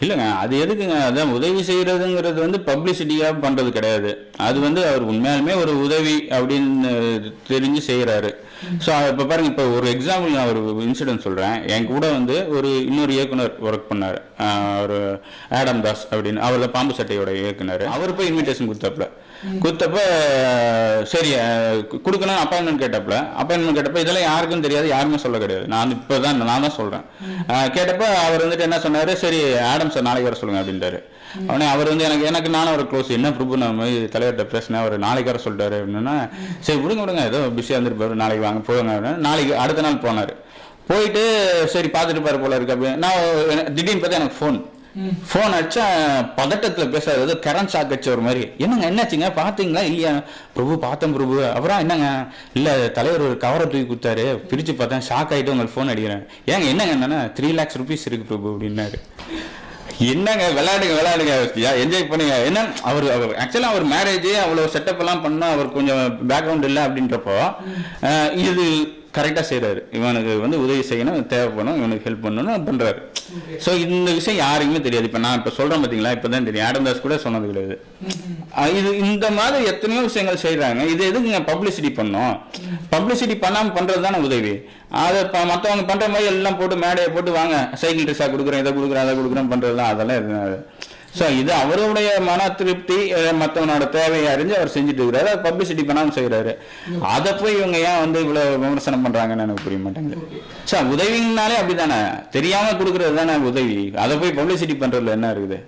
இல்லைங்க அது எதுக்குங்க, அதான் உதவி செய்யறதுங்கிறது வந்து பப்ளிசிட்டியாக பண்றது கிடையாது. அது வந்து அவர் உண்மையாலுமே ஒரு உதவி அப்படின்னு தெரிஞ்சு செய்யறாரு. ஸோ இப்போ பாருங்க, இப்போ ஒரு எக்ஸாம்பிள் நான் ஒரு இன்சிடென்ட் சொல்றேன். என் கூட வந்து இன்னொரு இயக்குனர் ஒர்க் பண்ணார், ஒரு ஆடம் தாஸ் அப்படின்னு. அவரில் பாம்பு சட்டையோட இயக்குனர். அவர் போய் இன்விடேஷன் கொடுத்தப்ப சரி கொடுக்கணும் அப்பாயின்மெண்ட் கேட்டப்ப இதெல்லாம் யாருக்கும் தெரியாது, யாருமே சொல்ல கிடையாது. நான் தான் சொல்றேன். கேட்டப்ப அவர் வந்துட்டு என்ன சொன்னாரு, சரி ஆடம் சார் நாளைக்கு வர சொல்லுங்க அப்படின்றாரு. அவனே அவர் வந்து எனக்கு நானும் ஒரு க்ளோஸ், என்ன பிரபு நம்ம தலைவர்கிட்ட பேசினேன், அவர் நாளைக்கு வர சொல்லிட்டாரு அப்படின்னா, சரி விடுங்க ஏதோ பிஸியாக இருந்துருப்பாரு, நாளைக்கு வாங்க போவாங்க. நாளைக்கு அடுத்த நாள் போனார். போயிட்டு சரி பார்த்துட்டு பாரு போல இருக்கு அப்படின்னு. நான் திடீர்னு பார்த்தா எனக்கு ஃபோன் அடிச்சா பதட்டத்தில் பேசாது, ஏதோ கரண்ட் ஷாக் அடிச்ச ஒரு மாதிரி. என்னங்க என்னாச்சுங்க பார்த்தீங்களா இல்லையா? பிரபு பார்த்தேன் பிரபு. அப்புறம் என்னங்க, இல்லை தலைவர் ஒரு கவரை தூக்கி கொடுத்தாரு, பிரித்து பார்த்தேன், ஷாக் ஆகிட்டு உங்களுக்கு ஃபோன் அடிக்கிறேன். ஏங்க என்னங்க என்னன்னா 3 lakhs rupees இருக்கு பிரபு அப்படின்னாரு. என்னங்க விளையாடுங்க என்ஜாய் பண்ணுங்க. என்ன அவர் ஆக்சுவலாக அவர் மேரேஜ் அவ்வளோ செட்டப் எல்லாம் பண்ணால் அவர் கொஞ்சம் பேக்ரவுண்ட் இல்லை அப்படின்றப்போ இது கரெக்டாக செய்கிறாரு. இவனுக்கு வந்து உதவி செய்யணும், தேவைப்படும், இவனுக்கு ஹெல்ப் பண்ணணும் பண்ணுறாரு. ஸோ இந்த விஷயம் யாருக்குமே தெரியாது. இப்போ நான் இப்போ சொல்கிறேன் பார்த்தீங்களா, இப்போ தான் தெரியும். ஆடம் தாஸ் கூட சொன்னது கிடையாது. இது இந்த மாதிரி எத்தனையோ விஷயங்கள் செய்கிறாங்க. இது எதுக்குங்க பப்ளிசிட்டி பண்ணோம்? பப்ளிசிட்டி பண்ணாமல் பண்ணுறது தானே உதவி. அதை மற்றவங்க பண்ணுற மாதிரி எல்லாம் போட்டு மேடையை போட்டு வாங்க சைக்கிள் ரிக்ஷா கொடுக்குறேன், இதை கொடுக்குறேன், அதை கொடுக்குறேன் பண்ணுறது தான். அதெல்லாம் எதுவும். ஸோ இது அவருடைய மன திருப்தி, மற்றவனோட தேவையை அறிஞ்சு அவர் செஞ்சுட்டு இருக்கிறாரு. அதை பப்ளிசிட்டி பண்ணாமல் செய்கிறாரு. அதை போய் இவங்க ஏன் வந்து இவ்வளோ விமர்சனம் பண்ணுறாங்கன்னு எனக்கு புரிய மாட்டேங்குது. சார் உதவினாலே அப்படி தானே, தெரியாமல் கொடுக்குறது தானே உதவி. அதை போய் பப்ளிசிட்டி பண்ணுறதுல என்ன இருக்குது?